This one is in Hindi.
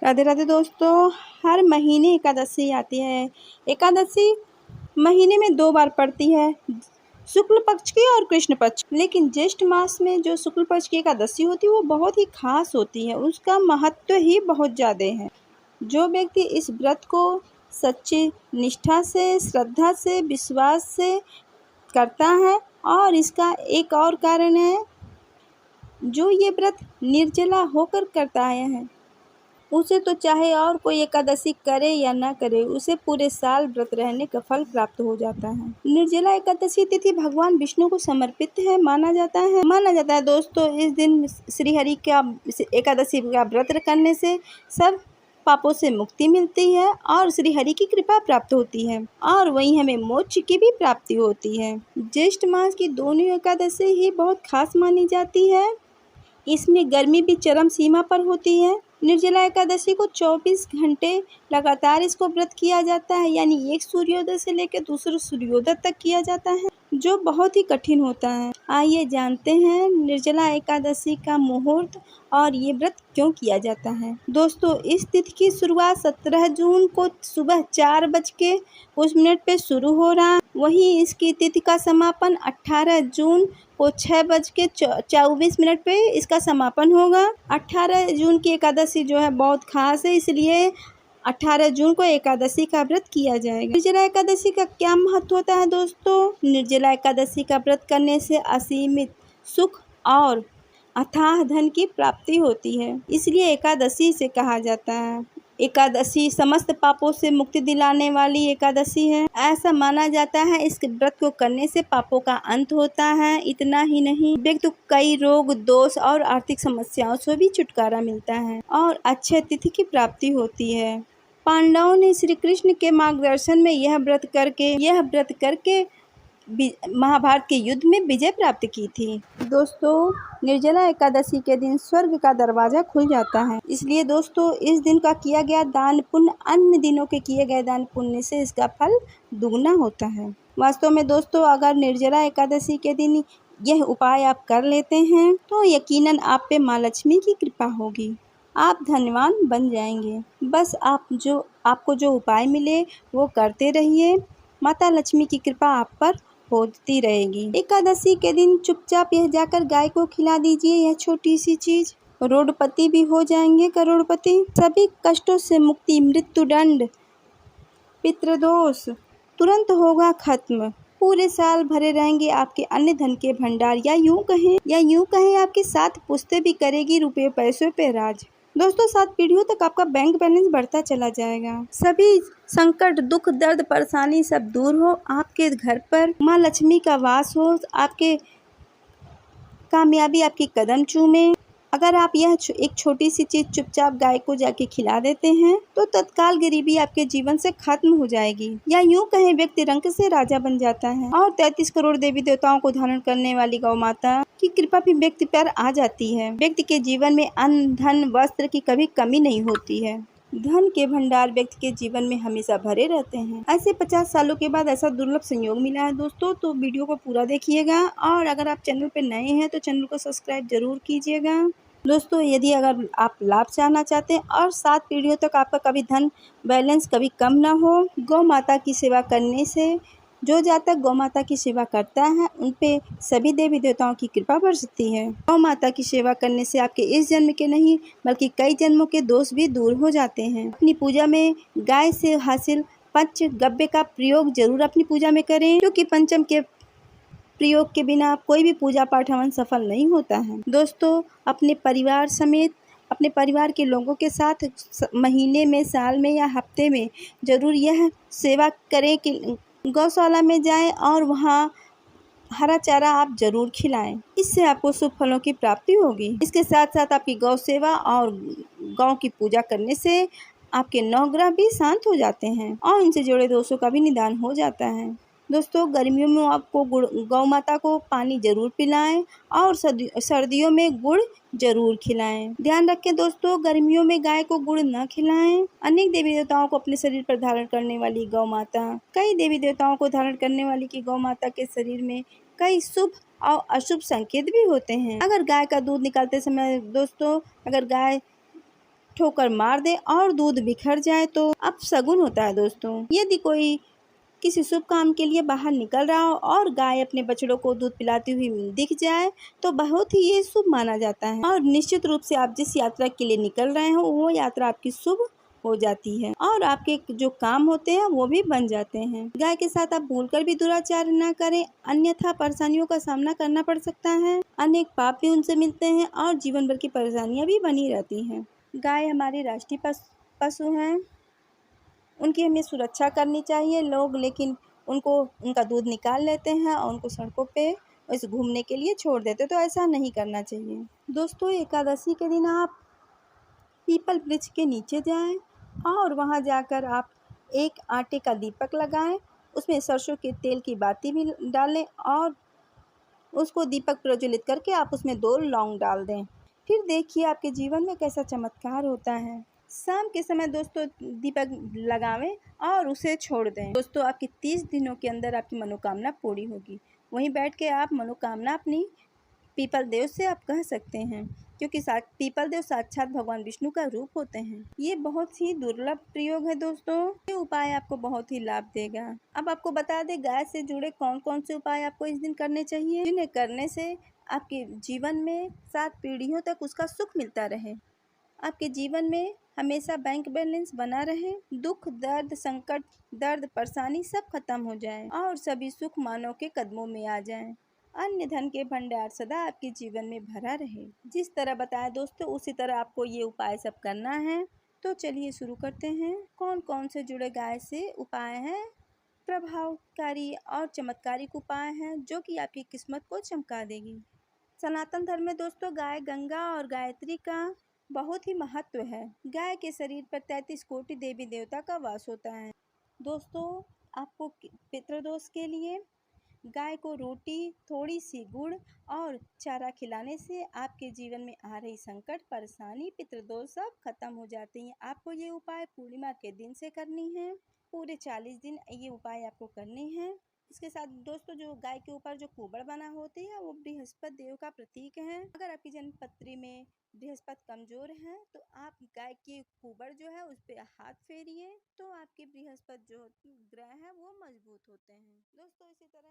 राधे राधे दोस्तों। हर महीने एकादशी आती है। एकादशी महीने में 2 बार पड़ती है, शुक्ल पक्ष की और कृष्ण पक्ष। लेकिन ज्येष्ठ मास में जो शुक्ल पक्ष की एकादशी होती है वो बहुत ही खास होती है, उसका महत्व ही बहुत ज़्यादा है। जो व्यक्ति इस व्रत को सच्ची निष्ठा से, श्रद्धा से, विश्वास से करता है, और इसका एक और कारण है, जो ये व्रत निर्जला होकर करता है उसे तो चाहे और कोई एकादशी करे या ना करे, उसे पूरे साल व्रत रहने का फल प्राप्त हो जाता है। निर्जला एकादशी तिथि भगवान विष्णु को समर्पित है माना जाता है दोस्तों। इस दिन श्री हरि का एकादशी का व्रत करने से सब पापों से मुक्ति मिलती है और श्री हरि की कृपा प्राप्त होती है, और वहीं हमें मोक्ष की भी प्राप्ति होती है। ज्येष्ठ मास की दोनों एकादशी ही बहुत खास मानी जाती है। इसमें गर्मी भी चरम सीमा पर होती है। निर्जला एकादशी को 24 घंटे लगातार इसको व्रत किया जाता है, यानी एक सूर्योदय से लेकर दूसरे सूर्योदय तक किया जाता है, जो बहुत ही कठिन होता है। आइए जानते हैं निर्जला एकादशी का मुहूर्त और ये व्रत क्यों किया जाता है। दोस्तों, इस तिथि की शुरुआत 17 जून को सुबह 4:00 पे शुरू हो रहा है। वहीं इसकी तिथि का समापन 18 जून को 6:24 पे इसका समापन होगा। 18 जून की एकादशी जो है बहुत खास है, इसलिए 18 जून को एकादशी का व्रत किया जाएगा। निर्जला एकादशी का क्या महत्व होता है दोस्तों? निर्जला एकादशी का व्रत करने से असीमित सुख और अथाह धन की प्राप्ति होती है, इसलिए एकादशी से कहा जाता है। एकादशी समस्त पापों से मुक्ति दिलाने वाली एकादशी है। ऐसा माना जाता है इस व्रत को करने से पापों का अंत होता है। इतना ही नहीं, व्यक्ति को कई रोग, दोष और आर्थिक समस्याओं से भी छुटकारा मिलता है और अच्छे तिथि की प्राप्ति होती है। पांडवों ने श्री कृष्ण के मार्गदर्शन में यह व्रत करके महाभारत के युद्ध में विजय प्राप्त की थी। दोस्तों, निर्जला एकादशी के दिन स्वर्ग का दरवाजा खुल जाता है, इसलिए दोस्तों इस दिन का किया गया दान पुण्य अन्य दिनों के किए गए दान पुण्य से इसका फल दुगना होता है। वास्तव में दोस्तों, अगर निर्जला एकादशी के दिन यह उपाय आप कर लेते हैं तो यकीनन आप पे माँ लक्ष्मी की कृपा होगी, आप धनवान बन जाएंगे। बस आपको जो उपाय मिले वो करते रहिए, माता लक्ष्मी की कृपा आप पर होती रहेगी। एकादशी के दिन चुपचाप यह जाकर गाय को खिला दीजिए, यह छोटी सी चीज, करोड़पति भी हो जाएंगे करोड़पति। सभी कष्टों से मुक्ति, मृत्यु दंड, पितृदोष तुरंत होगा खत्म। पूरे साल भरे रहेंगे आपके अन्य धन के भंडार, या यूं कहें आपके 7 पुश्तें भी करेगी रुपये पैसों पे राज। दोस्तों, 7 पीढ़ियों तक आपका बैंक बैलेंस बढ़ता चला जाएगा। सभी संकट, दुख, दर्द, परेशानी सब दूर हो, आपके घर पर माँ लक्ष्मी का वास हो, आपके कामयाबी आपकी कदम चूमे। अगर आप यह एक छोटी सी चीज चुपचाप गाय को जाके खिला देते हैं तो तत्काल गरीबी आपके जीवन से खत्म हो जाएगी, या यूं कहें व्यक्ति रंक से राजा बन जाता है। और 33 करोड़ देवी देवताओं को धारण करने वाली गौ माता की कृपा भी व्यक्ति पर आ जाती है। व्यक्ति के जीवन में अन्न, धन, वस्त्र की कभी कमी नहीं होती है। धन के भंडार व्यक्ति के जीवन में हमेशा भरे रहते हैं। ऐसे 50 सालों के बाद ऐसा दुर्लभ संयोग मिला है दोस्तों, तो वीडियो को पूरा देखिएगा, और अगर आप चैनल पे नए हैं तो चैनल को सब्सक्राइब जरूर कीजिएगा। दोस्तों, यदि अगर आप लाभ चाहना चाहते हैं और 7 पीढ़ियों तक आपका कभी धन बैलेंस कभी कम ना हो, गौ माता की सेवा करने से, जो जातक गौ माता की सेवा करता है उन पे सभी देवी देवताओं की कृपा बरसती है। गौ माता की सेवा करने से आपके इस जन्म के नहीं बल्कि कई जन्मों के दोष भी दूर हो जाते हैं। अपनी पूजा में गाय से हासिल पंचगव्य का प्रयोग जरूर अपनी पूजा में करें, क्योंकि पंचम के प्रयोग के बिना कोई भी पूजा पाठ हवन सफल नहीं होता है। दोस्तों, अपने परिवार समेत अपने परिवार के लोगों के साथ महीने में, साल में या हफ्ते में जरूर यह सेवा करें कि गौशाला में जाएं और वहाँ हरा चारा आप जरूर खिलाएं। इससे आपको शुभ फलों की प्राप्ति होगी। इसके साथ साथ आपकी गौ सेवा और गौ की पूजा करने से आपके 9 ग्रह भी शांत हो जाते हैं और उनसे जुड़े दोषों का भी निदान हो जाता है। दोस्तों, गर्मियों में आपको गौ माता को पानी जरूर पिलाएं और सर्दियों में गुड़ जरूर खिलाएं। ध्यान रखें दोस्तों, गर्मियों में गाय को गुड़ न खिलाएं। अनेक देवी देवताओं को अपने शरीर पर धारण करने वाली गौ माता, कई देवी देवताओं को धारण करने वाली की गौ माता के शरीर में कई शुभ और अशुभ संकेत भी होते हैं। अगर गाय का दूध निकालते समय दोस्तों, अगर गाय ठोकर मार दे और दूध बिखर जाए तो अब शगुन होता है दोस्तों। यदि कोई किसी शुभ काम के लिए बाहर निकल रहा हो और गाय अपने बछड़ों को दूध पिलाती हुई दिख जाए तो बहुत ही ये शुभ माना जाता है और निश्चित रूप से आप जिस यात्रा के लिए निकल रहे हो वो यात्रा आपकी शुभ हो जाती है और आपके जो काम होते हैं वो भी बन जाते हैं। गाय के साथ आप भूलकर भी दुराचार न करें, अन्यथा परेशानियों का सामना करना पड़ सकता है। अनेक पाप भी उनसे मिलते हैं और जीवन भर की परेशानियां भी बनी रहती हैं। गाय हमारी राष्ट्रीय पशु हैं, उनकी हमें सुरक्षा करनी चाहिए लोग, लेकिन उनका दूध निकाल लेते हैं और उनको सड़कों पे ऐसे घूमने के लिए छोड़ देते, तो ऐसा नहीं करना चाहिए। दोस्तों, एकादशी के दिन आप पीपल वृक्ष के नीचे जाएं और वहां जाकर आप एक आटे का दीपक लगाएं, उसमें सरसों के तेल की बाती भी डालें और उसको दीपक प्रज्वलित करके आप उसमें 2 लौंग डाल दें। फिर देखिए आपके जीवन में कैसा चमत्कार होता है। शाम के समय दोस्तों दीपक लगावें और उसे छोड़ दें। दोस्तों, आपकी 30 दिनों के अंदर आपकी मनोकामना पूरी होगी। वहीं बैठ के आप मनोकामना अपनी पीपल देव से आप कह सकते हैं, क्योंकि पीपल देव साक्षात भगवान विष्णु का रूप होते हैं। ये बहुत ही दुर्लभ प्रयोग है दोस्तों, ये उपाय आपको बहुत ही लाभ देगा। अब आपको बता दें गाय से जुड़े कौन कौन से उपाय आपको इस दिन करने चाहिए, जिन्हें करने से आपके जीवन में 7 पीढ़ियों तक उसका सुख मिलता रहे, आपके जीवन में हमेशा बैंक बैलेंस बना रहे, दुख दर्द संकट दर्द परेशानी सब खत्म हो जाए और सभी सुख मानव के कदमों में आ जाए, अन्य धन के भंडार सदा आपके जीवन में भरा रहे। जिस तरह बताया दोस्तों उसी तरह आपको ये उपाय सब करना है। तो चलिए शुरू करते हैं। कौन कौन से जुड़े गाय से उपाय हैं, प्रभावकारी और चमत्कारिक उपाय हैं जो कि आपकी किस्मत को चमका देगी। सनातन धर्म में दोस्तों गाय गंगा और गायत्री का बहुत ही महत्व है। गाय के शरीर पर 33 कोटि देवी देवता का वास होता है। दोस्तों, आपको पितृदोष के लिए गाय को रोटी, थोड़ी सी गुड़ और चारा खिलाने से आपके जीवन में आ रही संकट परेशानी पितृदोष सब खत्म हो जाती हैं। आपको ये उपाय पूर्णिमा के दिन से करनी है। पूरे 40 दिन ये उपाय आपको करने हैं। इसके साथ दोस्तों जो गाय के ऊपर जो कुबड़ बना होती है वो बृहस्पति देव का प्रतीक है। अगर आपकी जन्म पत्री में बृहस्पति कमजोर है तो आप गाय की कुबड़ जो है उस पर हाथ फेरिए, तो आपके बृहस्पति जो ग्रह है वो मजबूत होते हैं। दोस्तों, इसी तरह